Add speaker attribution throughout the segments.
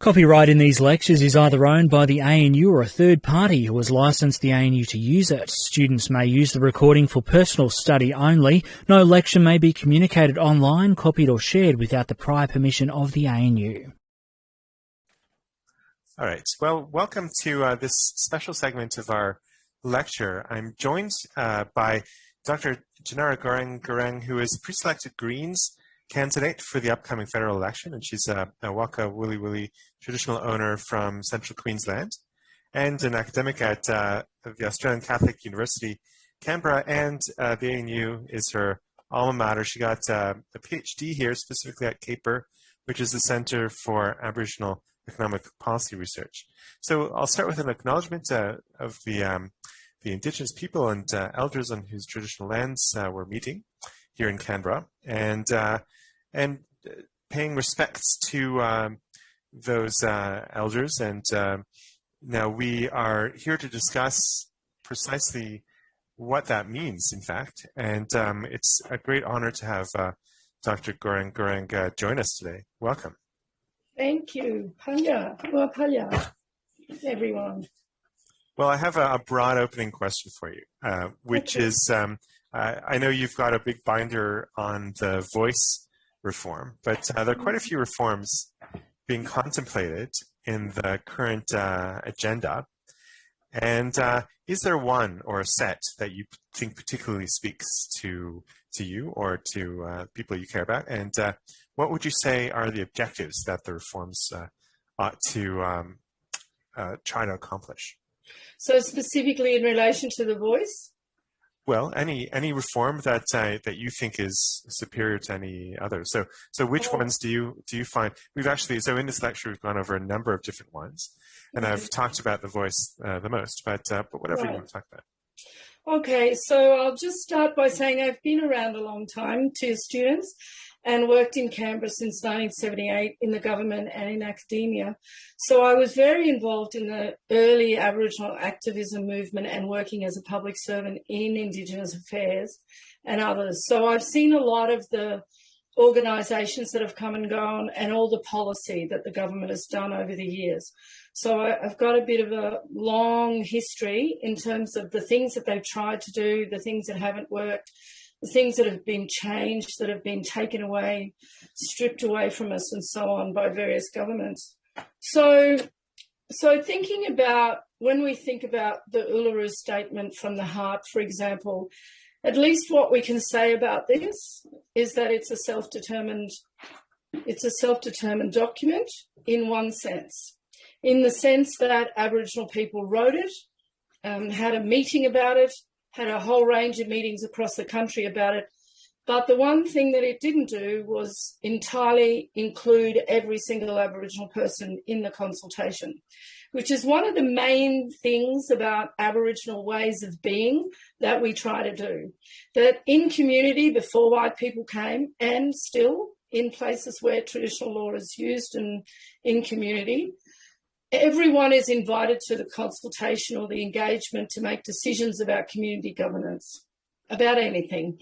Speaker 1: Copyright in these lectures is either owned by the ANU or a third party who has licensed the ANU to use it. Students may use the recording for personal study only. No lecture may be communicated online, copied or shared without the prior permission of the ANU.
Speaker 2: All right. Well, welcome to this special segment of our lecture. I'm joined by Dr. Tjanara Goreng, who is a pre-selected Greens candidate for the upcoming federal election, and she's a Waka Wuli Wuli traditional owner from central Queensland and an academic at the Australian Catholic University, Canberra, and the ANU is her alma mater. She got a PhD here, specifically at CAPER, which is the Centre for Aboriginal Economic Policy Research. So I'll start with an acknowledgement of the Indigenous people and elders on whose traditional lands we're meeting here in Canberra, and paying respects to those elders. And now we are here to discuss precisely what that means, in fact. And it's a great honor to have Dr. Goreng join us today. Welcome.
Speaker 3: Thank you. Paya, everyone.
Speaker 2: Well, I have a broad opening question for you, which is, I know you've got a big binder on the voice reform, but there are quite a few reforms being contemplated in the current agenda. And is there one or a set that you think particularly speaks to you or to people you care about? And what would you say are the objectives that the reforms ought to try to accomplish?
Speaker 3: So specifically in relation to the voice?
Speaker 2: Well, any reform that that you think is superior to any other. So which ones do you find? We've actually, so in this lecture we've gone over a number of different ones, and I've talked about the voice the most, but whatever you want to talk about. Okay,
Speaker 3: so I'll just start by saying I've been around a long time to students and worked in Canberra since 1978 in the government and in academia. So I was very involved in the early Aboriginal activism movement and working as a public servant in Indigenous Affairs and others. So I've seen a lot of the organisations that have come and gone and all the policy that the government has done over the years. So I've got a bit of a long history in terms of the things that they've tried to do, the things that haven't worked, the things that have been changed, that have been taken away, stripped away from us and so on by various governments. So thinking about, when we think about the Uluru Statement from the Heart, for example, at least what we can say about this is that it's a self-determined document in one sense, in the sense that Aboriginal people wrote it, had a meeting about it, had a whole range of meetings across the country about it. But the one thing that it didn't do was entirely include every single Aboriginal person in the consultation, which is one of the main things about Aboriginal ways of being that we try to do. That in community, before white people came, and still in places where traditional law is used and in community, everyone is invited to the consultation or the engagement to make decisions about community governance, about anything.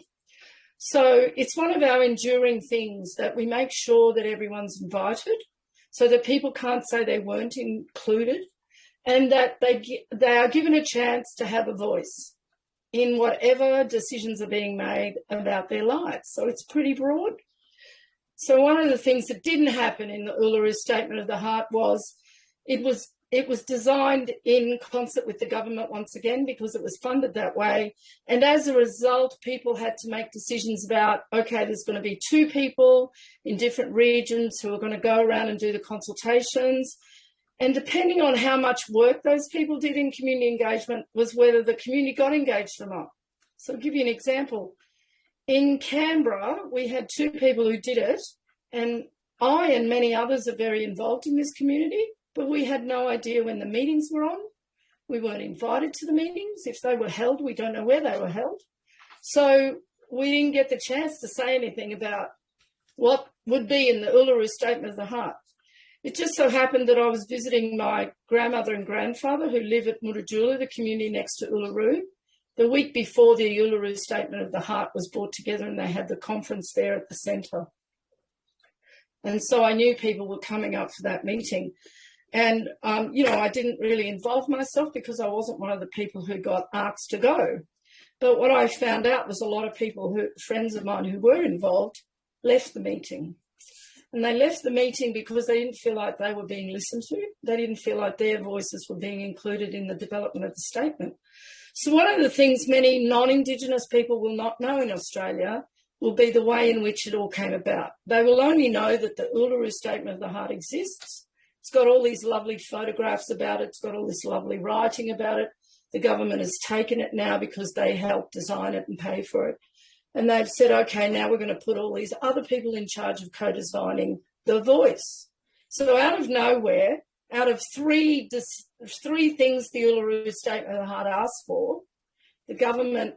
Speaker 3: So it's one of our enduring things that we make sure that everyone's invited so that people can't say they weren't included, and that they are given a chance to have a voice in whatever decisions are being made about their lives. So it's pretty broad. So one of the things that didn't happen in the Uluru Statement of the Heart was it was designed in concert with the government once again because it was funded that way. And as a result, people had to make decisions about, okay, there's going to be 2 people in different regions who are going to go around and do the consultations. And depending on how much work those people did in community engagement was whether the community got engaged or not. So I'll give you an example. In Canberra, we had 2 people who did it, and I and many others are very involved in this community. But we had no idea when the meetings were on. We weren't invited to the meetings. If they were held, we don't know where they were held. So we didn't get the chance to say anything about what would be in the Uluru Statement of the Heart. It just so happened that I was visiting my grandmother and grandfather who live at Murujula, the community next to Uluru, the week before the Uluru Statement of the Heart was brought together, and they had the conference there at the centre. And so I knew people were coming up for that meeting. And, I didn't really involve myself because I wasn't one of the people who got asked to go. But what I found out was a lot of people, friends of mine who were involved, left the meeting. And they left the meeting because they didn't feel like they were being listened to. They didn't feel like their voices were being included in the development of the statement. So one of the things many non-Indigenous people will not know in Australia will be the way in which it all came about. They will only know that the Uluru Statement of the Heart exists. It's got all these lovely photographs about it. It's got all this lovely writing about it. The government has taken it now because they helped design it and pay for it. And they've said, okay, now we're going to put all these other people in charge of co-designing the voice. So out of nowhere, out of three things the Uluru Statement of the Heart asked for, the government,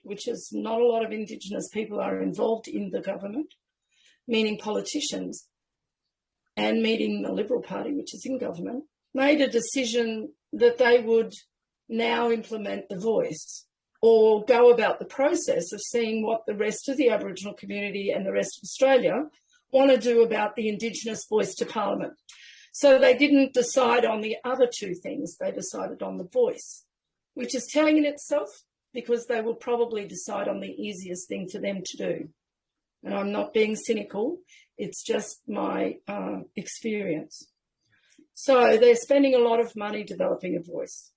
Speaker 3: which is not a lot of Indigenous people are involved in the government, meaning politicians, and meeting the Liberal Party, which is in government, made a decision that they would now implement the voice, or go about the process of seeing what the rest of the Aboriginal community and the rest of Australia want to do about the Indigenous voice to Parliament. So they didn't decide on the other two things, they decided on the voice, which is telling in itself because they will probably decide on the easiest thing for them to do. And I'm not being cynical, it's just my experience. So they're spending a lot of money developing a voice.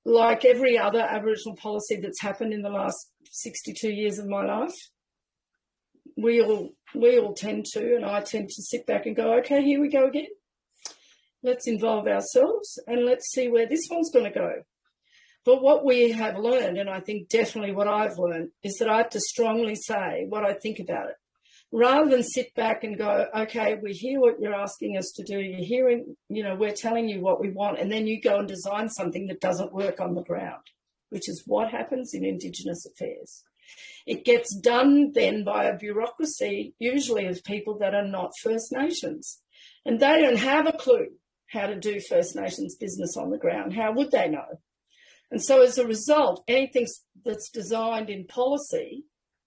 Speaker 3: Like every other Aboriginal policy that's happened in the last 62 years of my life, we all tend to, and I tend to sit back and go, okay, here we go again. Let's involve ourselves and let's see where this one's going to go. But what we have learned, and I think definitely what I've learned, is that I have to strongly say what I think about it. Rather than sit back and go, okay, we hear what you're asking us to do. You're hearing, we're telling you what we want. And then you go and design something that doesn't work on the ground, which is what happens in Indigenous affairs. It gets done then by a bureaucracy, usually of people that are not First Nations. And they don't have a clue how to do First Nations business on the ground. How would they know? And so as a result, anything that's designed in policy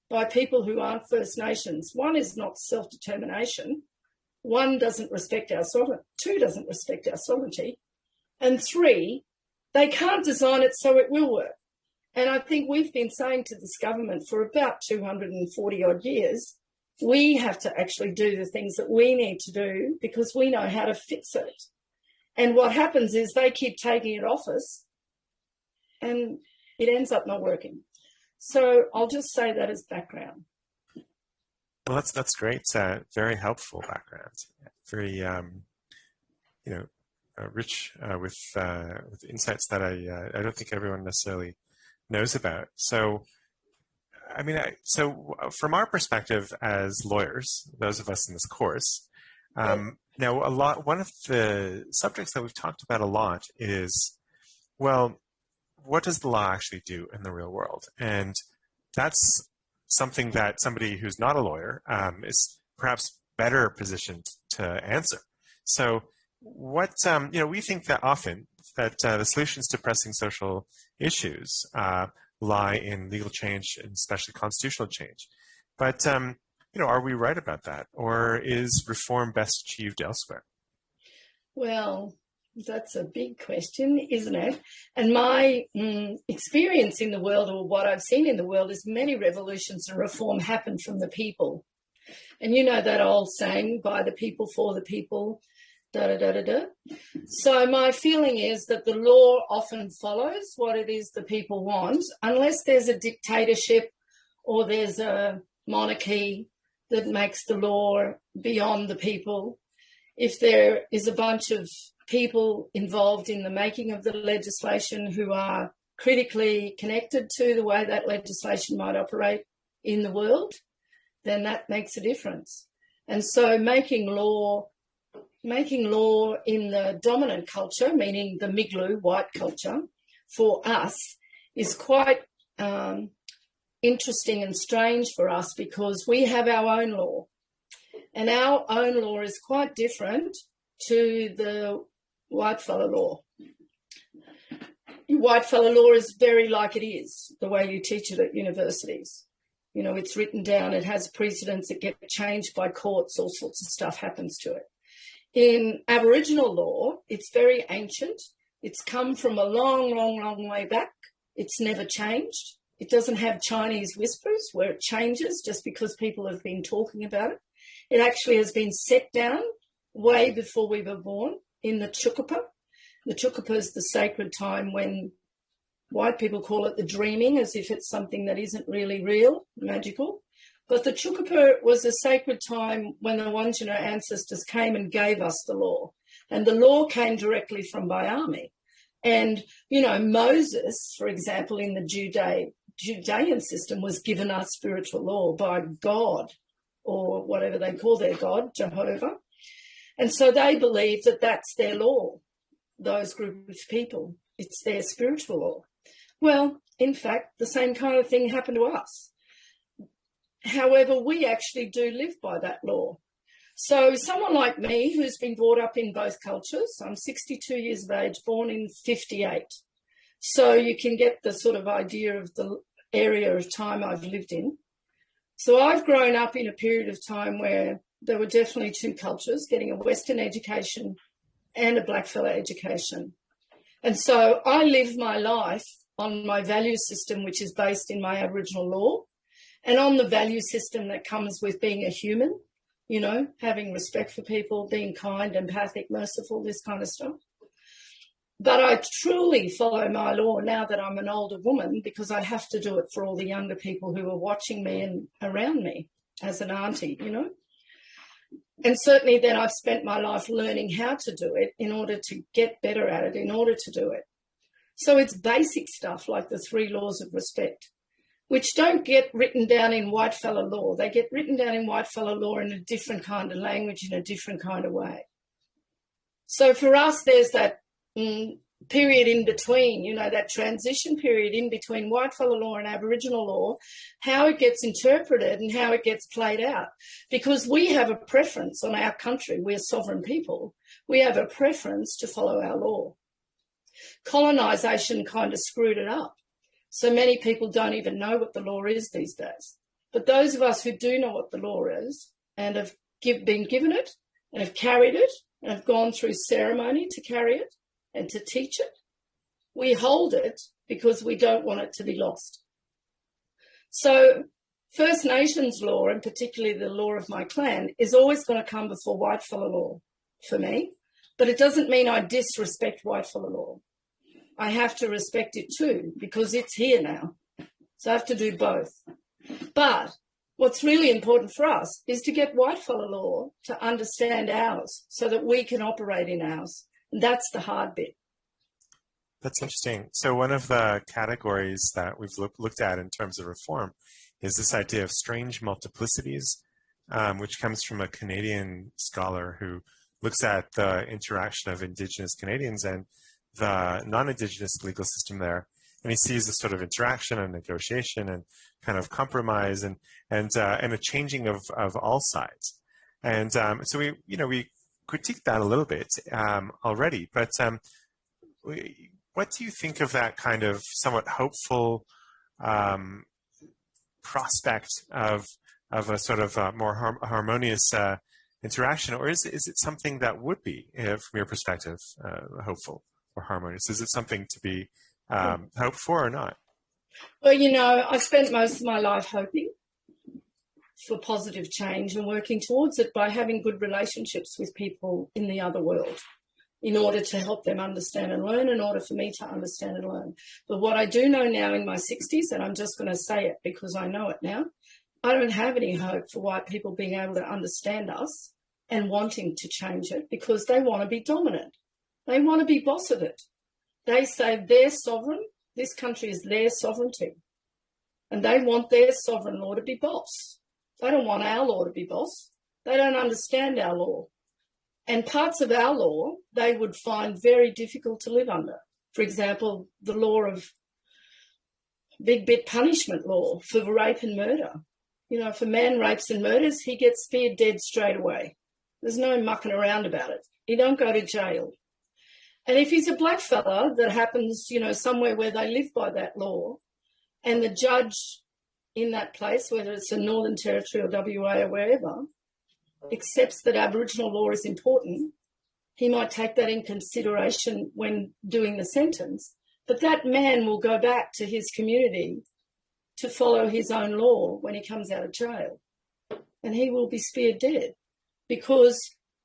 Speaker 3: by people who aren't First Nations, one is not self-determination, one doesn't respect our sovereignty, two doesn't respect our sovereignty, and three, they can't design it so it will work. And I think we've been saying to this government for about 240 odd years, we have to actually do the things that we need to do because we know how to fix it. And what happens is they keep taking it off us and it ends up not working. So I'll just say that as background.
Speaker 2: Well, that's great. Very helpful background. Very, rich with insights that I don't think everyone necessarily knows about. So, so from our perspective as lawyers, those of us in this course, now one of the subjects that we've talked about a lot is, well, what does the law actually do in the real world? And that's something that somebody who's not a lawyer is perhaps better positioned to answer. So what, we think that often that the solutions to pressing social issues lie in legal change and especially constitutional change. But, are we right about that? Or is reform best achieved elsewhere?
Speaker 3: Well, that's a big question, isn't it? And my experience in the world, or what I've seen in the world, is many revolutions and reform happen from the people. And you know that old saying, by the people, for the people, da-da-da-da-da. So my feeling is that the law often follows what it is the people want, unless there's a dictatorship or there's a monarchy that makes the law beyond the people. If there is a bunch of people involved in the making of the legislation who are critically connected to the way that legislation might operate in the world, then that makes a difference. And so making law in the dominant culture, meaning the Miglu white culture, for us is quite interesting and strange for us because we have our own law. And our own law is quite different to the whitefellow law. Whitefellow law is very like it is, the way you teach it at universities. You know, it's written down, it has precedents, it gets changed by courts, all sorts of stuff happens to it. In Aboriginal law, it's very ancient. It's come from a long, long, long way back. It's never changed. It doesn't have Chinese whispers where it changes just because people have been talking about it. It actually has been set down way before we were born in the Chukupa. The Chukupa is the sacred time when white people call it the dreaming, as if it's something that isn't really real, magical. But the Chukupa was a sacred time when the Wandjina ancestors came and gave us the law. And the law came directly from Bayami. And, you know, Moses, for example, in the Judean system was given us spiritual law by God, or whatever they call their God, Jehovah. And so they believe that that's their law, those group of people. It's their spiritual law. Well, in fact, the same kind of thing happened to us. However, we actually do live by that law. So someone like me who's been brought up in both cultures, I'm 62 years of age, born in 58. So you can get the sort of idea of the area of time I've lived in. So I've grown up in a period of time where there were definitely two cultures, getting a Western education and a blackfella education. And so I live my life on my value system, which is based in my Aboriginal law, and on the value system that comes with being a human, you know, having respect for people, being kind, empathic, merciful, this kind of stuff. But I truly follow my law now that I'm an older woman, because I have to do it for all the younger people who are watching me and around me as an auntie, you know. And certainly then I've spent my life learning how to do it in order to get better at it, in order to do it. So it's basic stuff like the 3 laws of respect, which don't get written down in whitefella law. They get written down in whitefella law in a different kind of language, in a different kind of way. So for us, there's that period in between, you know, that transition period in between whitefella law and Aboriginal law, how it gets interpreted and how it gets played out. Because we have a preference on our country, we're sovereign people, we have a preference to follow our law. Colonisation kind of screwed it up. So many people don't even know what the law is these days. But those of us who do know what the law is and have been given it and have carried it and have gone through ceremony to carry it and to teach it, we hold it because we don't want it to be lost. So First Nations law, and particularly the law of my clan, is always going to come before whitefella law for me, but it doesn't mean I disrespect whitefella law. I have to respect it too, because it's here now. So I have to do both. But what's really important for us is to get whitefella law to understand ours so that we can operate in ours. And that's the hard bit.
Speaker 2: That's interesting. So one of the categories that we've looked at in terms of reform is this idea of strange multiplicities, which comes from a Canadian scholar who looks at the interaction of Indigenous Canadians and the non-Indigenous legal system there, and he sees a sort of interaction and negotiation and kind of compromise and a changing of all sides. And so we critiqued that a little bit already. But what do you think of that kind of somewhat hopeful prospect of a sort of more harmonious interaction, or is it something that would be, from your perspective, hopeful or harmonious? Is it something to be hoped for or not?
Speaker 3: Well, you know, I spent most of my life hoping for positive change and working towards it by having good relationships with people in the other world in order to help them understand and learn, in order for me to understand and learn. But what I do know now in my 60s, and I'm just going to say it because I know it now, I don't have any hope for white people being able to understand us and wanting to change it, because they want to be dominant. They want to be boss of it. They say they're sovereign. This country is their sovereignty. And they want their sovereign law to be boss. They don't want our law to be boss. They don't understand our law. And parts of our law they would find very difficult to live under. For example, the law of big bit punishment law for rape and murder. You know, if a man rapes and murders, he gets speared dead straight away. There's no mucking around about it. He don't go to jail. And if he's a black fella that happens, you know, somewhere where they live by that law, and the judge in that place, whether it's the Northern Territory or WA or wherever, accepts that Aboriginal law is important, he might take that in consideration when doing the sentence. But that man will go back to his community to follow his own law when he comes out of jail. And he will be speared dead because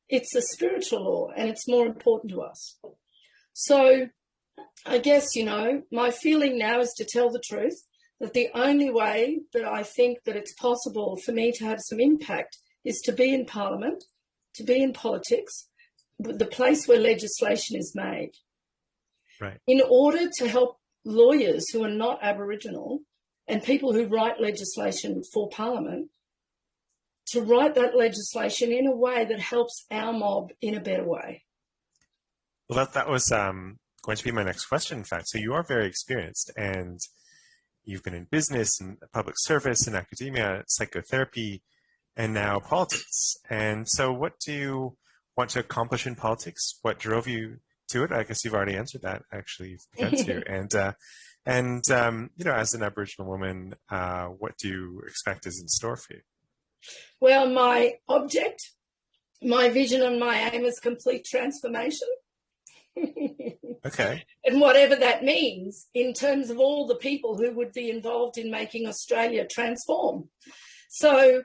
Speaker 3: it's a spiritual law and it's more important to us. So I guess, my feeling now is to tell the truth, that the only way that I think that it's possible for me to have some impact is to be in Parliament, to be in politics, the place where legislation is made.
Speaker 2: Right.
Speaker 3: In order to help lawyers who are not Aboriginal and people who write legislation for Parliament, to write that legislation in a way that helps our mob in a better way.
Speaker 2: Well, that was going to be my next question, in fact. So you are very experienced, and you've been in business and public service and academia, psychotherapy, and now politics. And so what do you want to accomplish in politics? What drove you to it? I guess you've already answered that, actually. You've begun to. And as an Aboriginal woman, what do you expect is in store for you?
Speaker 3: Well, my object, my vision and my aim is complete transformation.
Speaker 2: Okay.
Speaker 3: And whatever that means in terms of all the people who would be involved in making Australia transform. So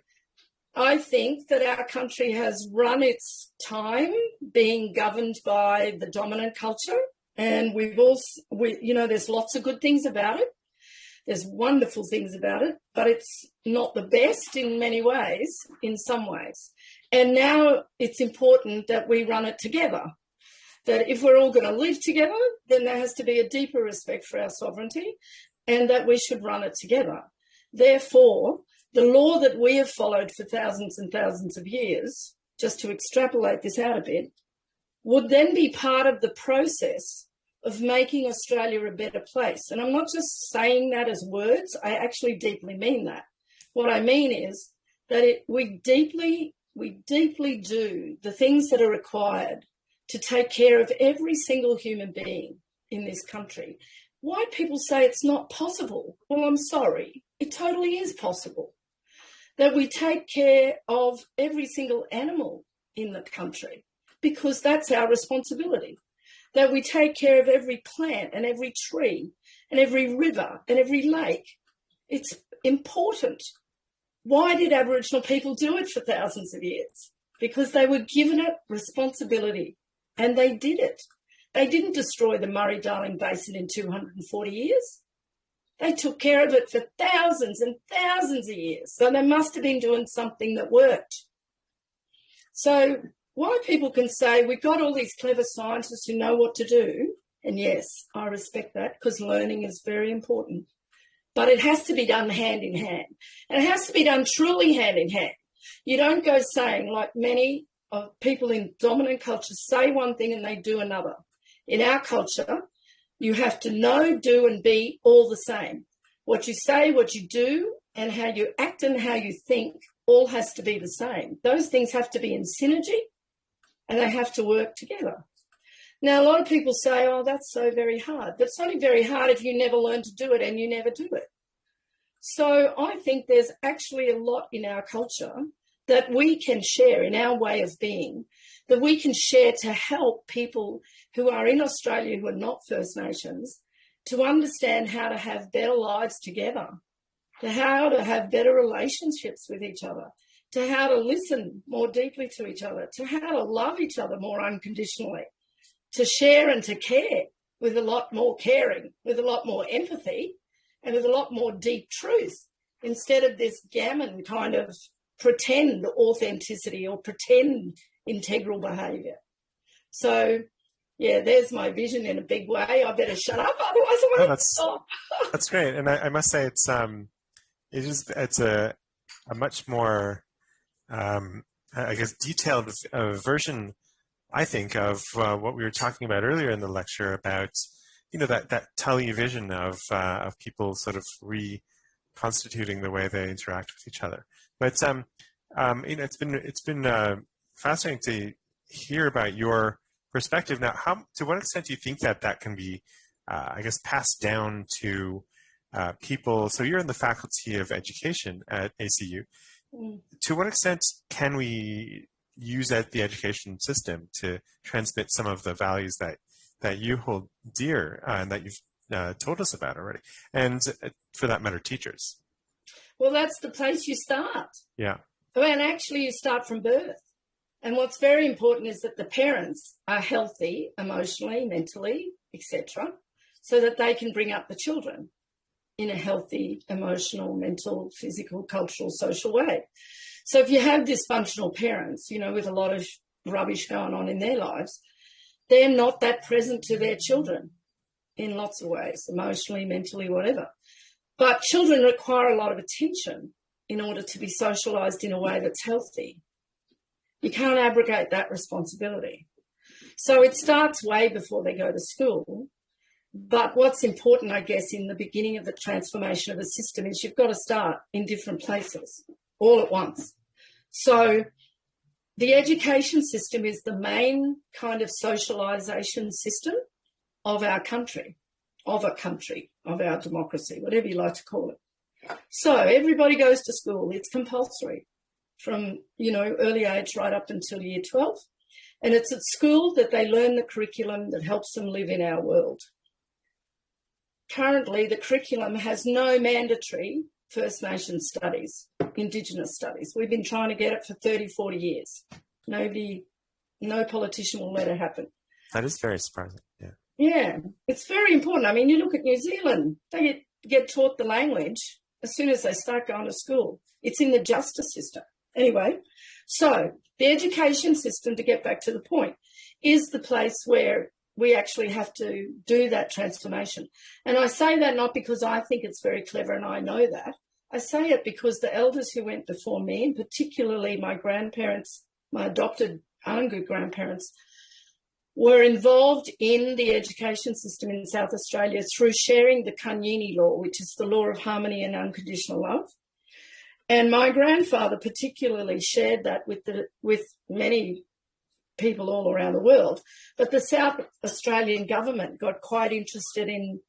Speaker 3: I think that our country has run its time being governed by the dominant culture, and there's lots of good things about it. There's wonderful things about it, but it's not the best in many ways, in some ways. And now it's important that we run it together, that if we're all going to live together, then there has to be a deeper respect for our sovereignty and that we should run it together. Therefore, the law that we have followed for thousands and thousands of years, just to extrapolate this out a bit, would then be part of the process of making Australia a better place. And I'm not just saying that as words, I actually deeply mean that. What I mean is that we deeply do the things that are required to take care of every single human being in this country. Why people say it's not possible? Well, I'm sorry, it totally is possible. That we take care of every single animal in the country because that's our responsibility. That we take care of every plant and every tree and every river and every lake. It's important. Why did Aboriginal people do it for thousands of years? Because they were given it responsibility and they did it. They didn't destroy the Murray-Darling Basin in 240 years. They took care of it for thousands and thousands of years. So they must have been doing something that worked. So why people can say we've got all these clever scientists who know what to do, and yes, I respect that because learning is very important, but it has to be done hand in hand. And it has to be done truly hand in hand. You don't go saying, like many of people in dominant cultures say one thing and they do another. In our culture, you have to know, do and be all the same. What you say, what you do, and how you act and how you think all has to be the same. Those things have to be in synergy and they have to work together. Now, a lot of people say, oh, that's so very hard. But it's only very hard if you never learn to do it and you never do it. So I think there's actually a lot in our culture that we can share in our way of being, that we can share to help people who are in Australia who are not First Nations to understand how to have better lives together, to how to have better relationships with each other, to how to listen more deeply to each other, to how to love each other more unconditionally, to share and to care with a lot more caring, with a lot more empathy, and with a lot more deep truth, instead of this gammon kind of pretend authenticity or pretend integral behaviour. So, yeah, there's my vision in a big way. I better shut up, otherwise I won't stop.
Speaker 2: That's great, and I must say it's a much more I guess detailed version, I think, of what we were talking about earlier in the lecture about that Tully vision of people sort of reconstituting the way they interact with each other. But it's been fascinating to hear about your perspective. Now, to what extent do you think that can be, I guess, passed down to people. So you're in the Faculty of Education at ACU. To what extent can we use the education system to transmit some of the values that you hold dear and that you've told us about already, and for that matter, teachers?
Speaker 3: Well, that's the place you start.
Speaker 2: Yeah.
Speaker 3: And actually, you start from birth. And what's very important is that the parents are healthy emotionally, mentally, etc., so that they can bring up the children in a healthy, emotional, mental, physical, cultural, social way. So if you have dysfunctional parents, with a lot of rubbish going on in their lives, they're not that present to their children in lots of ways, emotionally, mentally, whatever. But children require a lot of attention in order to be socialised in a way that's healthy. You can't abrogate that responsibility. So it starts way before they go to school. But what's important, I guess, in the beginning of the transformation of a system is you've got to start in different places all at once. So the education system is the main kind of socialisation system of our country, of our democracy, whatever you like to call it. So everybody goes to school. It's compulsory from, early age right up until year 12. And it's at school that they learn the curriculum that helps them live in our world. Currently, the curriculum has no mandatory First Nations studies, Indigenous studies. We've been trying to get it for 30, 40 years. No politician will let it happen.
Speaker 2: That is very surprising, yeah.
Speaker 3: Yeah, it's very important. I mean, you look at New Zealand, they get taught the language as soon as they start going to school. It's in the justice system. Anyway, so the education system, to get back to the point, is the place where we actually have to do that transformation. And I say that not because I think it's very clever and I know that. I say it because the elders who went before me, and particularly my grandparents, my adopted Anangu grandparents, were involved in the education system in South Australia through sharing the Kanyini law, which is the law of harmony and unconditional love. And my grandfather particularly shared that with many people all around the world. But the South Australian government got quite interested in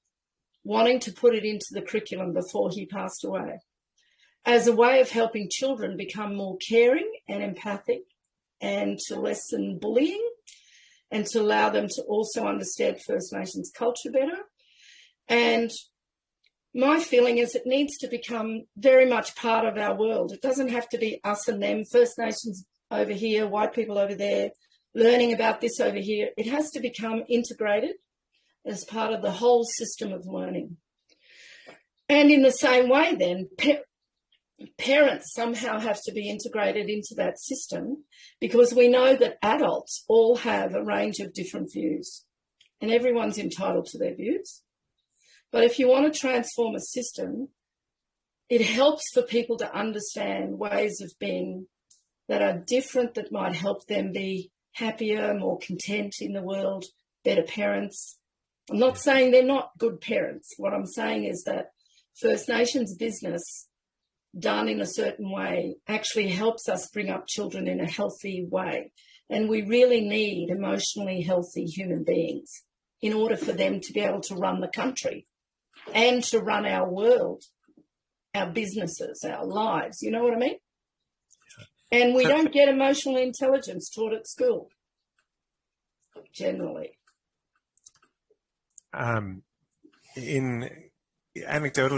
Speaker 3: wanting to put it into the curriculum before he passed away as a way of helping children become more caring and empathic and to lessen bullying and to allow them to also understand First Nations culture better. And my feeling is it needs to become very much part of our world. It doesn't have to be us and them, First Nations over here, white people over there, learning about this over here. It has to become integrated as part of the whole system of learning. And in the same way then, parents somehow have to be integrated into that system because we know that adults all have a range of different views and everyone's entitled to their views. But if you want to transform a system, it helps for people to understand ways of being that are different, that might help them be happier, more content in the world, better parents. I'm not saying they're not good parents. What I'm saying is that First Nations business done in a certain way actually helps us bring up children in a healthy way. And we really need emotionally healthy human beings in order for them to be able to run the country and to run our world, our businesses, our lives. You know what I mean? And we don't get emotional intelligence taught at school, generally.
Speaker 2: Anecdotally,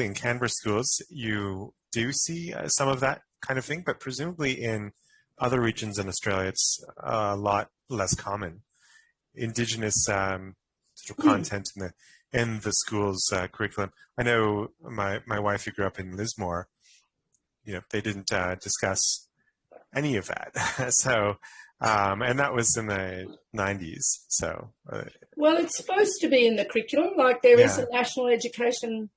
Speaker 2: in Canberra schools, you do see some of that kind of thing, but presumably in other regions in Australia, it's a lot less common. Indigenous sort of content in the school's curriculum. I know my wife, who grew up in Lismore, they didn't discuss any of that. So, and that was in the 90s. So,
Speaker 3: well, it's supposed to be in the curriculum, like there is a national education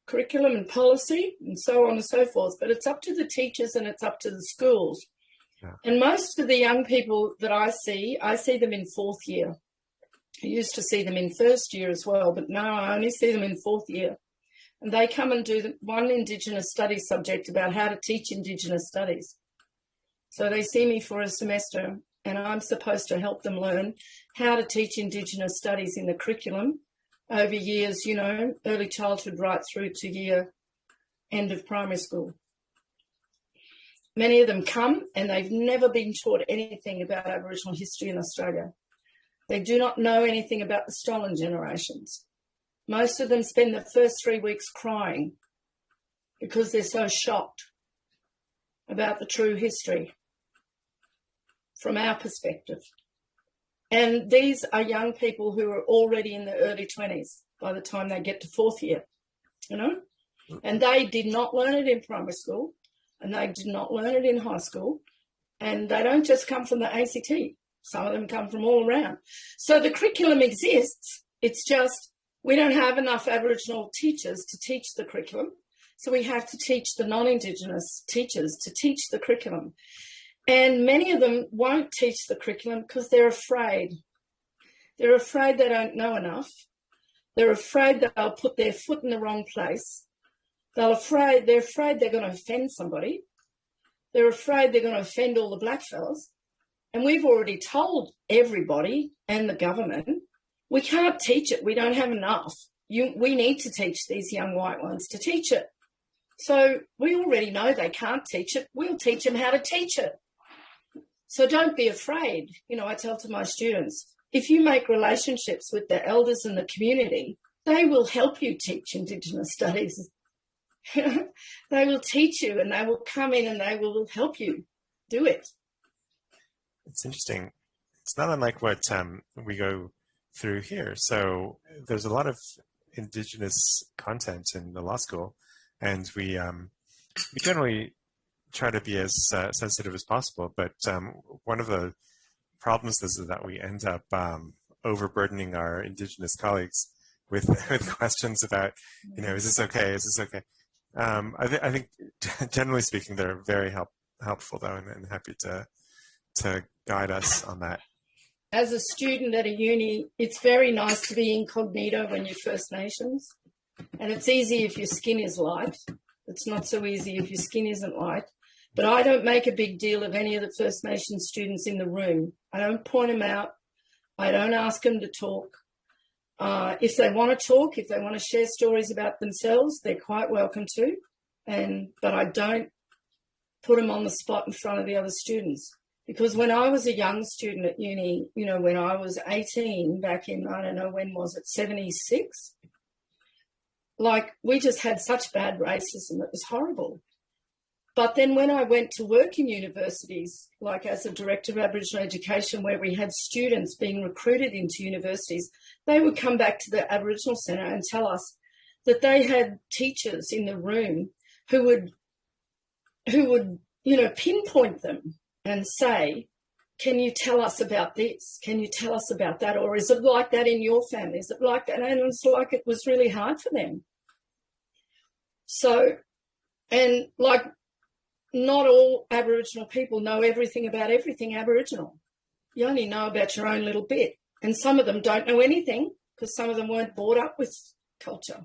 Speaker 3: curriculum and policy and so on and so forth, but it's up to the teachers and it's up to the schools. Yeah. And most of the young people that I see them in fourth year. I used to see them in first year as well, but now I only see them in fourth year. And they come and do one Indigenous studies subject about how to teach Indigenous studies. So they see me for a semester and I'm supposed to help them learn how to teach Indigenous studies in the curriculum over years, you know, early childhood right through to end of primary school. Many of them come and they've never been taught anything about Aboriginal history in Australia. They do not know anything about the stolen generations. Most of them spend the first 3 weeks crying because they're so shocked about the true history from our perspective. And these are young people who are already in their early 20s by the time they get to fourth year, you know? And they did not learn it in primary school, and they did not learn it in high school, and they don't just come from the ACT. Some of them come from all around. So the curriculum exists. It's just we don't have enough Aboriginal teachers to teach the curriculum, so we have to teach the non-Indigenous teachers to teach the curriculum. And many of them won't teach the curriculum because they're afraid. They're afraid they don't know enough. They're afraid that they'll put their foot in the wrong place. They're afraid they're going to offend somebody. They're afraid they're going to offend all the blackfellas. And we've already told everybody and the government, we can't teach it. We don't have enough. We need to teach these young white ones to teach it. So we already know they can't teach it. We'll teach them how to teach it. So don't be afraid. You know, I tell to my students, if you make relationships with the elders in the community, they will help you teach Indigenous studies. They will teach you and they will come in and they will help you do it.
Speaker 2: It's interesting. It's not unlike what we go through here. So there's a lot of Indigenous content in the law school, and we generally try to be as sensitive as possible. But one of the problems is that we end up overburdening our Indigenous colleagues with questions about, you know, is this okay? Is this okay? I think generally speaking, they're very helpful though, and happy to guide us on that.
Speaker 3: As a student at a uni, it's very nice to be incognito when you're First Nations. And it's easy if your skin is light. It's not so easy if your skin isn't light. But I don't make a big deal of any of the First Nations students in the room. I don't point them out. I don't ask them to talk. If they want to talk, if they want to share stories about themselves, they're quite welcome to. But I don't put them on the spot in front of the other students. Because when I was a young student at uni, you know, when I was 18, back in, I don't know, when was it, 76? Like, we just had such bad racism. It was horrible. But then when I went to work in universities, like as a director of Aboriginal education, where we had students being recruited into universities, they would come back to the Aboriginal Centre and tell us that they had teachers in the room who would, you know, pinpoint them and say, can you tell us about this? Can you tell us about that? Or is it like that in your family? Is it like that? And it's like it was really hard for them. So, and like, not all Aboriginal people know everything about everything Aboriginal. You only know about your own little bit. And some of them don't know anything because some of them weren't brought up with culture.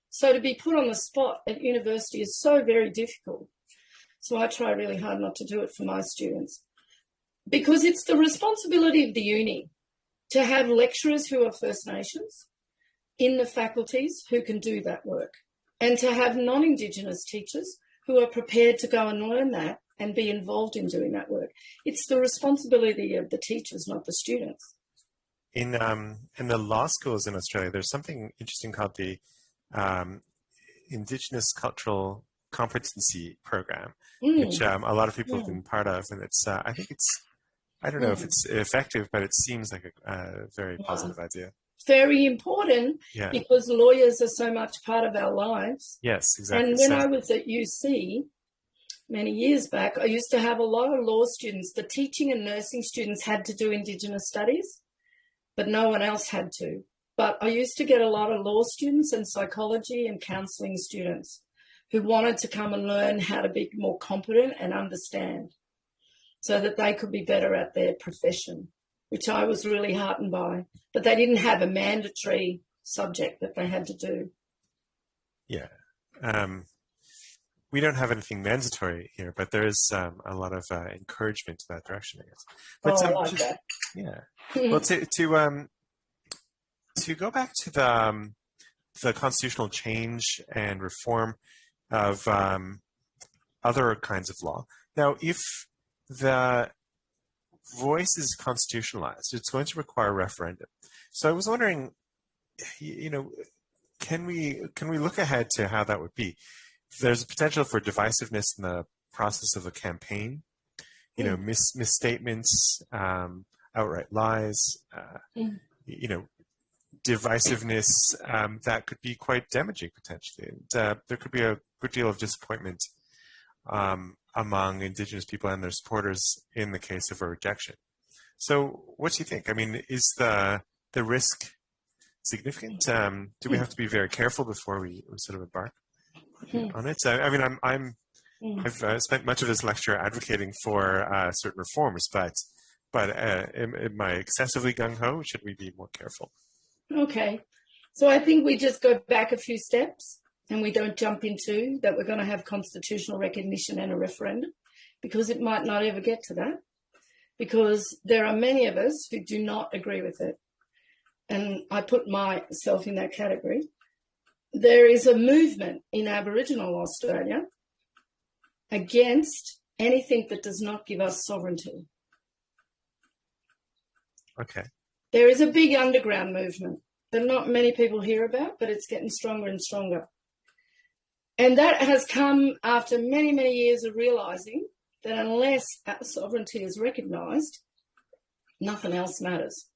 Speaker 3: So to be put on the spot at university is so very difficult. So I try really hard not to do it for my students, because it's the responsibility of the uni to have lecturers who are First Nations in the faculties who can do that work, and to have non-Indigenous teachers who are prepared to go and learn that and be involved in doing that work. It's the responsibility of the teachers, not the students.
Speaker 2: In the law schools in Australia, there's something interesting called the Indigenous Cultural Competency Program, which a lot of people have been part of, and it's I think it's, I don't know if it's effective, but it seems like a very positive idea.
Speaker 3: Very important, because lawyers are so much part of our lives.
Speaker 2: Yes, exactly.
Speaker 3: And when I was at UC many years back, I used to have a lot of law students. The teaching and nursing students had to do Indigenous studies, but no one else had to. But I used to get a lot of law students and psychology and counselling students who wanted to come and learn how to be more competent and understand so that they could be better at their profession, which I was really heartened by. But they didn't have a mandatory subject that they had to do.
Speaker 2: Yeah. We don't have anything mandatory here, but there is a lot of encouragement in that direction, I guess. But
Speaker 3: I like that.
Speaker 2: Yeah. Well, to go back to the constitutional change and reform of other kinds of law. Now, if the voice is constitutionalized, it's going to require a referendum. So I was wondering, can we look ahead to how that would be? There's a potential for divisiveness in the process of a campaign, misstatements, outright lies, divisiveness that could be quite damaging potentially. And, there could be a good deal of disappointment among Indigenous people and their supporters in the case of a rejection. So what do you think? I mean, is the risk significant? Do we have to be very careful before we sort of embark on it? I've spent much of this lecture advocating for certain reforms, but am I excessively gung-ho? Should we be more careful?
Speaker 3: Okay. So I think we just go back a few steps and we don't jump into that we're going to have constitutional recognition and a referendum, because it might not ever get to that, because there are many of us who do not agree with it. And I put myself in that category. There is a movement in Aboriginal Australia against anything that does not give us sovereignty.
Speaker 2: Okay.
Speaker 3: There is a big underground movement that not many people hear about, but it's getting stronger and stronger. And that has come after many, many years of realising that unless sovereignty is recognised, nothing else matters.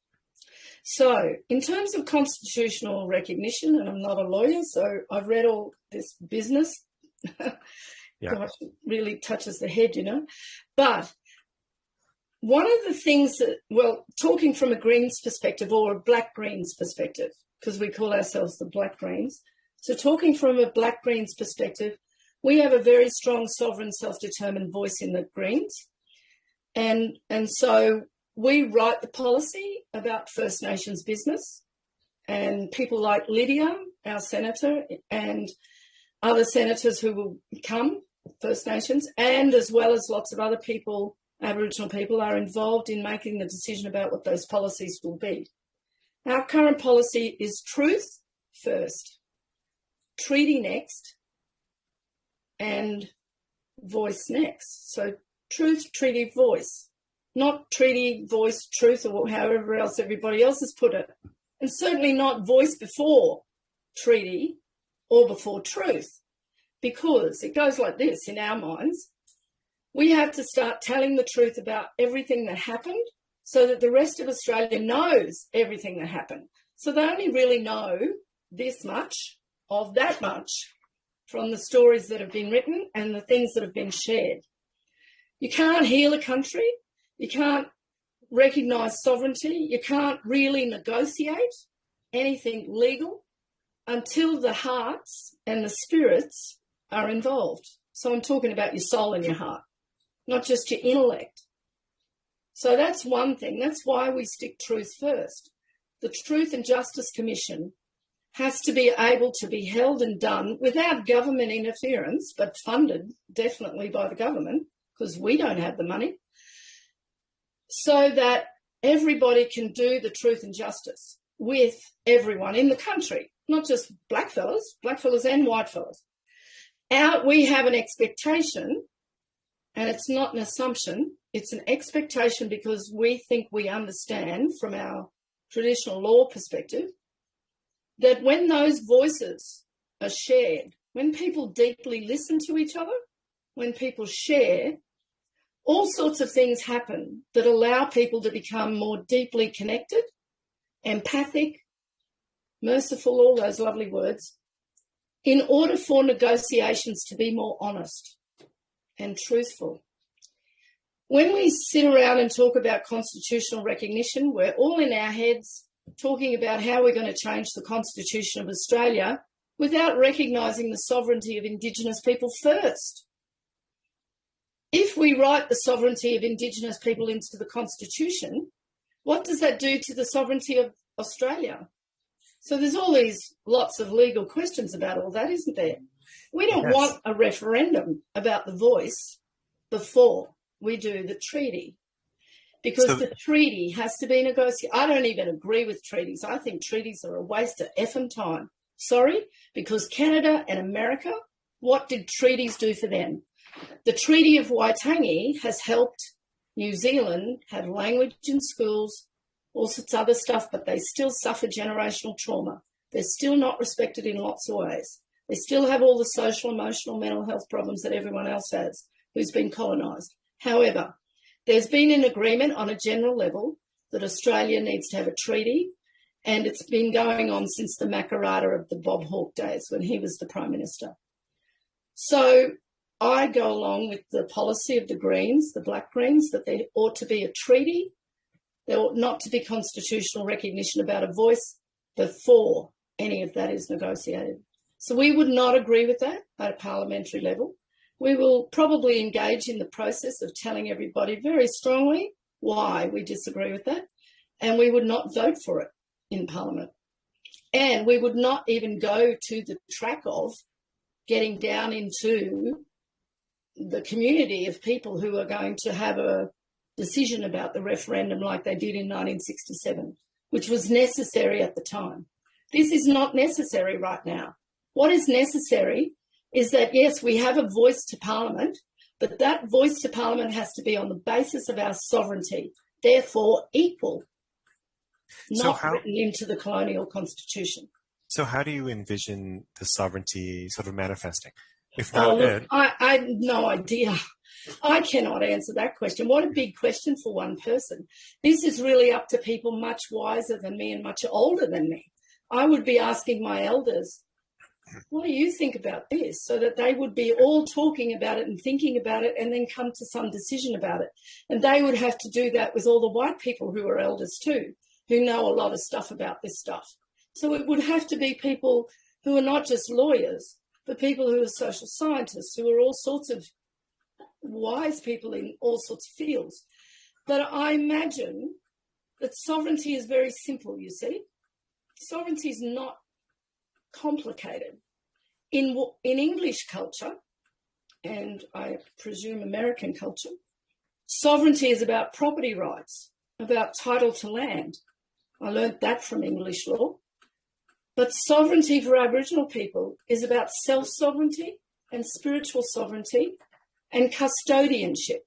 Speaker 3: So in terms of constitutional recognition, and I'm not a lawyer, so I've read all this business.
Speaker 2: Yeah.
Speaker 3: Gosh, it really touches the head, But one of the things that, talking from a Greens perspective or a Black Greens perspective, because we call ourselves the Black Greens, so talking from a Black Greens perspective, we have a very strong sovereign self-determined voice in the Greens. And so we write the policy about First Nations business, and people like Lydia, our senator, and other senators who will come, First Nations, and as well as lots of other people, Aboriginal people, are involved in making the decision about what those policies will be. Our current policy is truth first, treaty next, and voice next. So truth, treaty, voice, not treaty, voice, truth, or however else everybody else has put it. And certainly not voice before treaty or before truth, because it goes like this in our minds. We have to start telling the truth about everything that happened so that the rest of Australia knows everything that happened. So they only really know this much of that much from the stories that have been written and the things that have been shared. You can't heal a country. You can't recognise sovereignty. You can't really negotiate anything legal until the hearts and the spirits are involved. So I'm talking about your soul and your heart, not just your intellect. So that's one thing. That's why we stick truth first. The Truth and Justice Commission has to be able to be held and done without government interference, but funded definitely by the government, because we don't have the money, so that everybody can do the truth and justice with everyone in the country, not just blackfellas and whitefellas. We have an expectation, and it's not an assumption, it's an expectation, because we think we understand from our traditional law perspective that when those voices are shared, when people deeply listen to each other, when people share, all sorts of things happen that allow people to become more deeply connected, empathic, merciful, all those lovely words, in order for negotiations to be more honest and truthful. When we sit around and talk about constitutional recognition, we're all in our heads talking about how we're going to change the Constitution of Australia without recognising the sovereignty of Indigenous people first. If we write the sovereignty of Indigenous people into the Constitution, what does that do to the sovereignty of Australia? So there's all these lots of legal questions about all that, isn't there? We don't want a referendum about the voice before we do the treaty. because the treaty has to be negotiated. I don't even agree with treaties. I think treaties are a waste of effing time. Sorry, because Canada and America, what did treaties do for them? The Treaty of Waitangi has helped New Zealand have language in schools, all sorts of other stuff, but they still suffer generational trauma. They're still not respected in lots of ways. They still have all the social, emotional, mental health problems that everyone else has who's been colonised. However, there's been an agreement on a general level that Australia needs to have a treaty, and it's been going on since the Makarrata of the Bob Hawke days when he was the Prime Minister. So I go along with the policy of the Greens, the Black Greens, that there ought to be a treaty. There ought not to be constitutional recognition about a voice before any of that is negotiated. So we would not agree with that at a parliamentary level. We will probably engage in the process of telling everybody very strongly why we disagree with that, and we would not vote for it in Parliament. And we would not even go to the track of getting down into the community of people who are going to have a decision about the referendum like they did in 1967, which was necessary at the time. This is not necessary right now. What is necessary is that, yes, we have a voice to Parliament, but that voice to Parliament has to be on the basis of our sovereignty, therefore equal, not written into the colonial constitution.
Speaker 2: So how do you envision the sovereignty sort of manifesting? If not
Speaker 3: I have no idea. I cannot answer that question. What a big question for one person. This is really up to people much wiser than me and much older than me. I would be asking my elders, what do you think about this? So that they would be all talking about it and thinking about it and then come to some decision about it. And they would have to do that with all the white people who are elders too, who know a lot of stuff about this stuff. So it would have to be people who are not just lawyers, but people who are social scientists, who are all sorts of wise people in all sorts of fields. But I imagine that sovereignty is very simple, you see. Sovereignty is not complicated. In English culture, and I presume American culture, sovereignty is about property rights, about title to land. I learnt that from English law. But sovereignty for Aboriginal people is about self-sovereignty and spiritual sovereignty and custodianship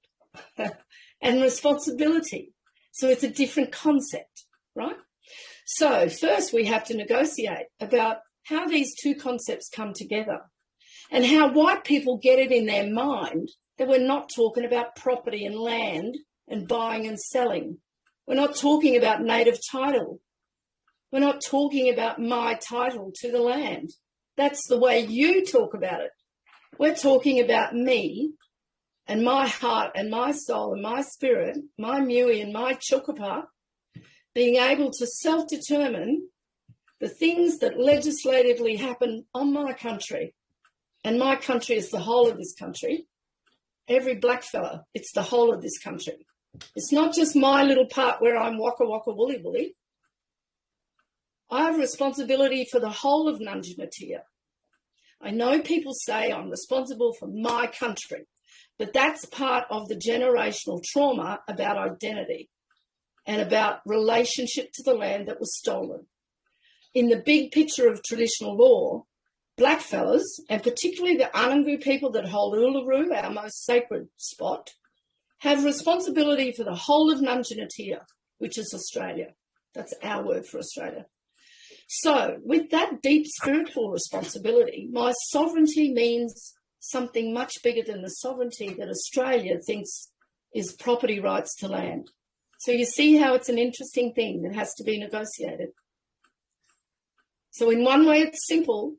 Speaker 3: and responsibility. So it's a different concept, right? So first we have to negotiate about how these two concepts come together and how white people get it in their mind that we're not talking about property and land and buying and selling. We're not talking about native title. We're not talking about my title to the land. That's the way you talk about it. We're talking about me and my heart and my soul and my spirit, my Mui and my Chukapa, being able to self-determine the things that legislatively happen on my country. And my country is the whole of this country. Every black fella, it's the whole of this country. It's not just my little part where I'm waka waka woolly woolly. I have responsibility for the whole of Nunjinatia. I know people say I'm responsible for my country, but that's part of the generational trauma about identity and about relationship to the land that was stolen. In the big picture of traditional law, blackfellas, and particularly the Anangu people that hold Uluru, our most sacred spot, have responsibility for the whole of Nunjinatia, which is Australia. That's our word for Australia. So with that deep spiritual responsibility, my sovereignty means something much bigger than the sovereignty that Australia thinks is property rights to land. So you see how it's an interesting thing that has to be negotiated. So in one way it's simple,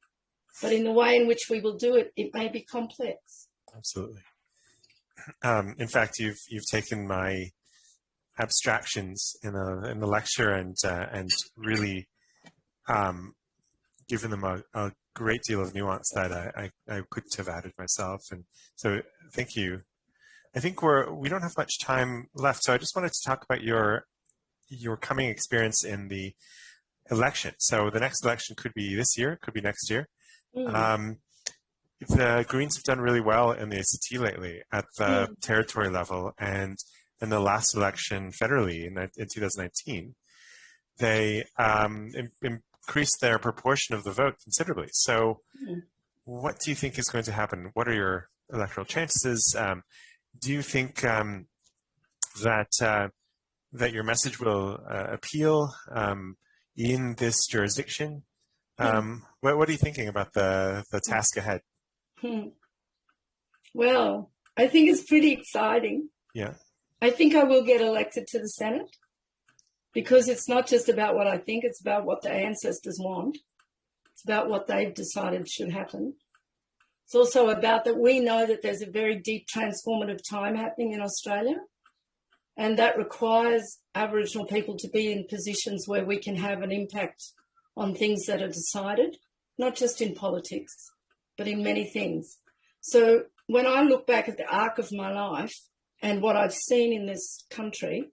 Speaker 3: but in the way in which we will do it, it may be complex.
Speaker 2: Absolutely. In fact, you've taken my abstractions in the lecture and really given them a great deal of nuance that I couldn't have added myself. And so thank you. I think we don't have much time left, so I just wanted to talk about your coming experience in the election. So the next election could be this year, could be next year. The Greens have done really well in the ACT lately at the territory level, and in the last election federally in 2019, they increased their proportion of the vote considerably. So what do you think is going to happen? What are your electoral chances? Do you think that your message will appeal in this jurisdiction? What are you thinking about the task ahead?
Speaker 3: Well, I think it's pretty exciting.
Speaker 2: Yeah.
Speaker 3: I think I will get elected to the Senate because it's not just about what I think, it's about what the ancestors want. It's about what they've decided should happen. It's also about that we know that there's a very deep transformative time happening in Australia, and that requires Aboriginal people to be in positions where we can have an impact on things that are decided, not just in politics, but in many things. So when I look back at the arc of my life and what I've seen in this country,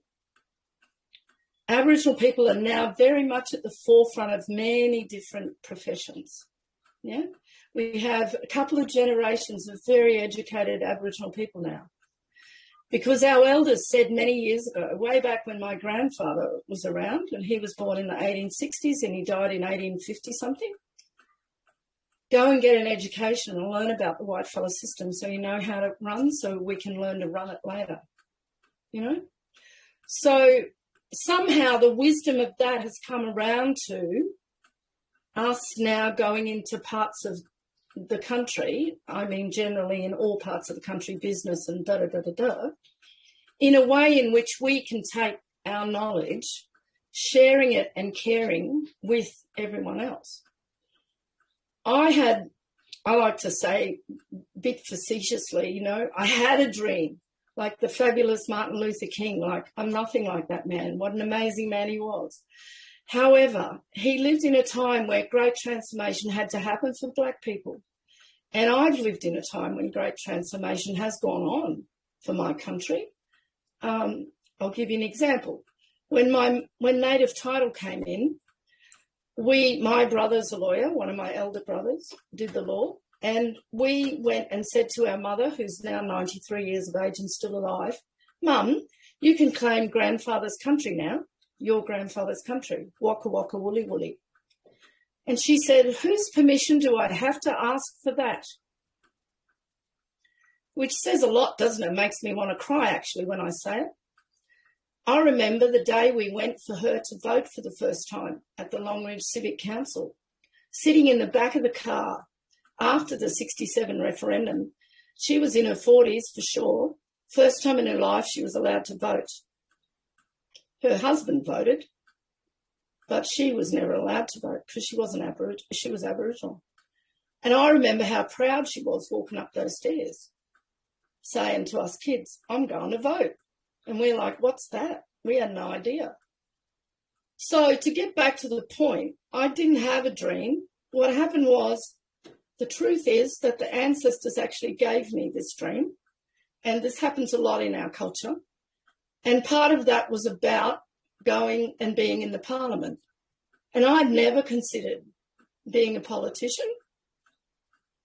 Speaker 3: Aboriginal people are now very much at the forefront of many different professions. Yeah, we have a couple of generations of very educated Aboriginal people now. Because our elders said many years ago, way back when my grandfather was around, and he was born in the 1860s and he died in 1850-something, go and get an education and learn about the whitefellow system so you know how it runs, so we can learn to run it later, you know? So somehow the wisdom of that has come around to us now going into parts of the country, I mean generally in all parts of the country, business and da-da-da-da-da, in a way in which we can take our knowledge, sharing it and caring with everyone else. I like to say, a bit facetiously, you know, I had a dream, like the fabulous Martin Luther King, like I'm nothing like that man. What an amazing man he was. However, he lived in a time where great transformation had to happen for Black people. And I've lived in a time when great transformation has gone on for my country. I'll give you an example. When native title came in, my brother's a lawyer, one of my elder brothers did the law, and we went and said to our mother, who's now 93 years of age and still alive, Mum, you can claim grandfather's country now, your grandfather's country, waka waka woolly woolly. And she said, whose permission do I have to ask for that? Which says a lot, doesn't it? Makes me want to cry, actually, when I say it. I remember the day we went for her to vote for the first time at the Longridge Civic Council, sitting in the back of the car after the 67 referendum. She was in her 40s for sure. First time in her life she was allowed to vote. Her husband voted, but she was never allowed to vote because she wasn't Aboriginal. She was Aboriginal. And I remember how proud she was walking up those stairs, saying to us kids, I'm going to vote. And we're like, what's that? We had no idea. So to get back to the point, I didn't have a dream. What happened was, the truth is that the ancestors actually gave me this dream. And this happens a lot in our culture. And part of that was about going and being in the parliament. And I'd never considered being a politician.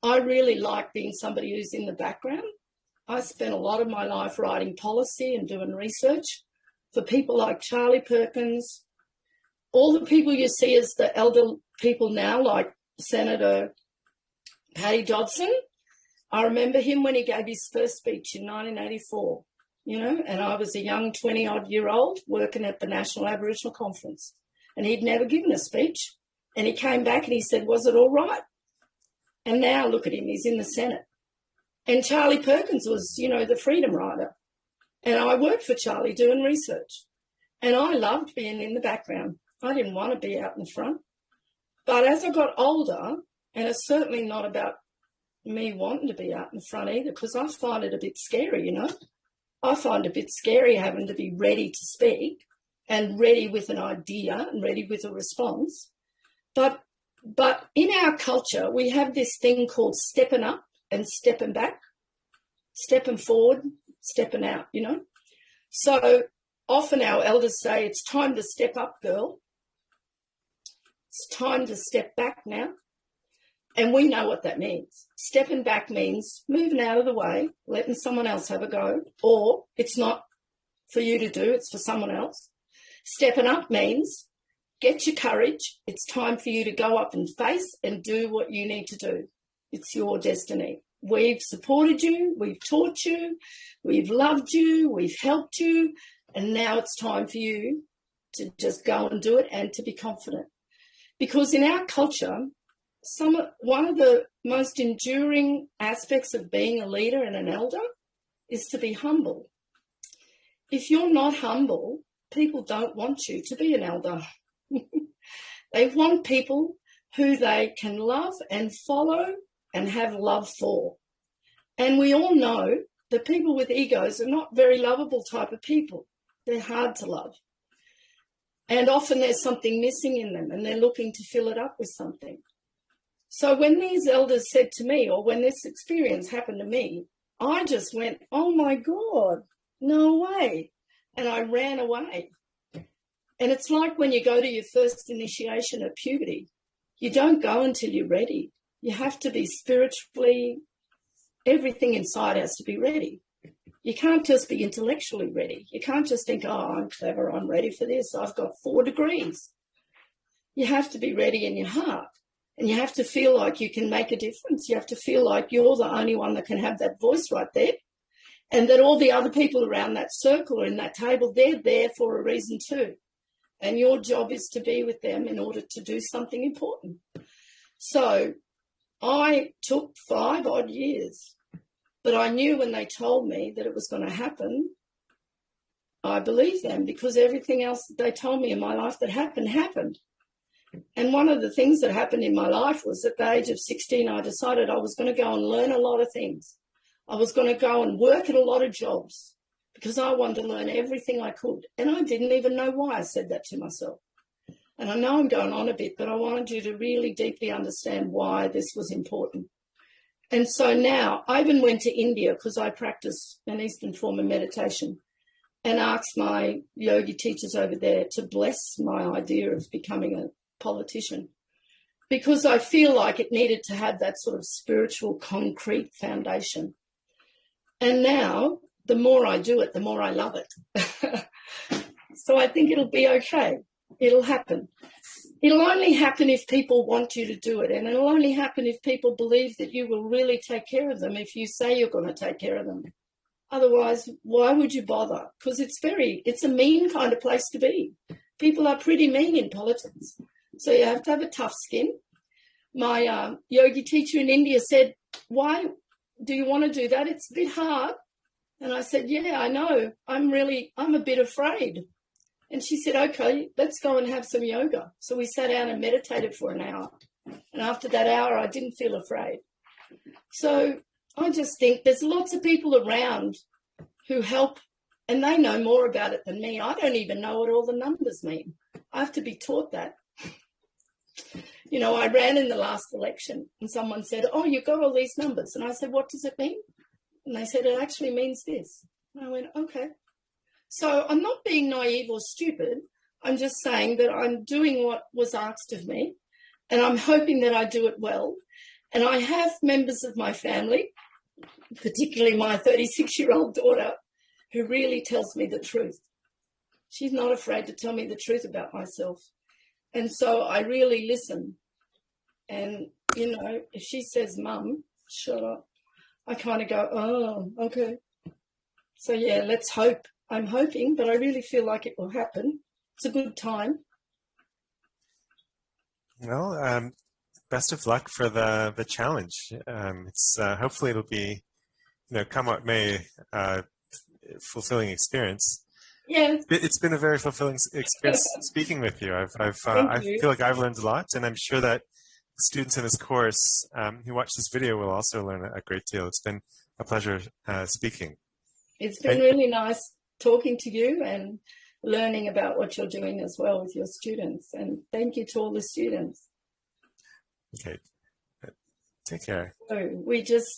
Speaker 3: I really like being somebody who's in the background. I spent a lot of my life writing policy and doing research for people like Charlie Perkins, all the people you see as the elder people now, like Senator Paddy Dodson. I remember him when he gave his first speech in 1984, you know, and I was a young 20-odd-year-old working at the National Aboriginal Conference, and he'd never given a speech, and he came back and he said, was it all right? And now look at him, he's in the Senate. And Charlie Perkins was, you know, the freedom rider. And I worked for Charlie doing research. And I loved being in the background. I didn't want to be out in front. But as I got older, and it's certainly not about me wanting to be out in front either, because I find it a bit scary, you know. I find it a bit scary having to be ready to speak and ready with an idea and ready with a response. But in our culture, we have this thing called stepping up and stepping back, stepping forward, stepping out, you know. So often our elders say, it's time to step up, girl. It's time to step back now. And we know what that means. Stepping back means moving out of the way, letting someone else have a go, or it's not for you to do. It's for someone else. Stepping up means get your courage. It's time for you to go up and face and do what you need to do. It's your destiny. We've supported you. We've taught you. We've loved you. We've helped you. And now it's time for you to just go and do it and to be confident. Because in our culture, one of the most enduring aspects of being a leader and an elder is to be humble. If you're not humble, people don't want you to be an elder. They want people who they can love and follow and have love for. And we all know that people with egos are not very lovable type of people. They're hard to love. And often there's something missing in them and they're looking to fill it up with something. So when these elders said to me, or when this experience happened to me, I just went, oh my God, no way. And I ran away. And it's like when you go to your first initiation of puberty, you don't go until you're ready. You have to be spiritually, everything inside has to be ready. You can't just be intellectually ready. You can't just think, oh, I'm clever, I'm ready for this, I've got 4 degrees. You have to be ready in your heart. And you have to feel like you can make a difference. You have to feel like you're the only one that can have that voice right there. And that all the other people around that circle or in that table, they're there for a reason too. And your job is to be with them in order to do something important. So I took 5 odd years, but I knew when they told me that it was going to happen, I believed them because everything else that they told me in my life that happened. And one of the things that happened in my life was at the age of 16, I decided I was going to go and learn a lot of things. I was going to go and work at a lot of jobs because I wanted to learn everything I could. And I didn't even know why I said that to myself. And I know I'm going on a bit, but I wanted you to really deeply understand why this was important. And so now I even went to India because I practice an Eastern form of meditation and asked my yogi teachers over there to bless my idea of becoming a politician because I feel like it needed to have that sort of spiritual concrete foundation. And now the more I do it, the more I love it. So I think it'll be okay. It'll happen. It'll only happen if people want you to do it. And it'll only happen if people believe that you will really take care of them if you say you're going to take care of them. Otherwise, why would you bother? Because it's a mean kind of place to be. People are pretty mean in politics. So you have to have a tough skin. My yogi teacher in India said, why do you want to do that? It's a bit hard. And I said, yeah, I know. I'm a bit afraid. And she said, okay, let's go and have some yoga. So we sat down and meditated for an hour. And after that hour, I didn't feel afraid. So I just think there's lots of people around who help, and they know more about it than me. I don't even know what all the numbers mean. I have to be taught that. You know, I ran in the last election and someone said, oh, you got all these numbers. And I said, what does it mean? And they said, it actually means this. And I went, okay. So I'm not being naive or stupid. I'm just saying that I'm doing what was asked of me and I'm hoping that I do it well. And I have members of my family, particularly my 36-year-old daughter, who really tells me the truth. She's not afraid to tell me the truth about myself. And so I really listen. And, you know, if she says, Mum, shut up, I kind of go, oh, okay. So, yeah, let's hope. I'm hoping, but I really feel like it will happen. It's a good time.
Speaker 2: Well, best of luck for the challenge. It's hopefully it'll be, come what may, fulfilling experience.
Speaker 3: Yeah.
Speaker 2: It's been a very fulfilling experience speaking with you. I feel like I've learned a lot, and I'm sure that the students in this course who watch this video will also learn a great deal. It's been a pleasure speaking.
Speaker 3: It's been really nice talking to you and learning about what you're doing as well with your students. And thank you to all the students.
Speaker 2: Okay. Take care.
Speaker 3: So we just